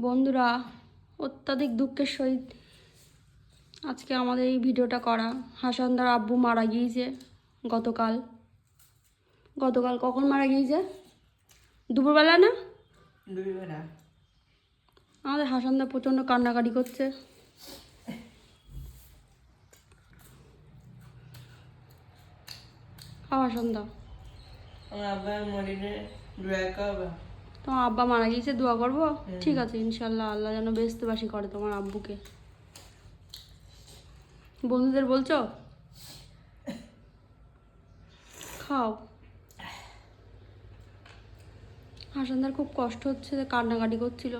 বন্ধুরা, অত্যাধিক দুঃখের সহিত আজকে আমাদের এই ভিডিওটা করা। হাসানদার আব্বু মারা গিয়েছে গতকাল। কখন মারা গিয়েছে? দুপুরবেলা না? দুপুরবেলা। আমাদের হাসানদা প্রচণ্ড কান্নাকাটি করছে। হাসানদা, তোমার আব্বা মারা গিয়েছে, দোয়া করবো? ঠিক আছে, ইনশাল্লাহ আল্লাহ যেন বেহেশতবাসী করে তোমার আব্বুকে। বন্ধুদের বলছো? খাও। হাসানদার খুব কষ্ট হচ্ছে, কান্নাকাটি করছিল।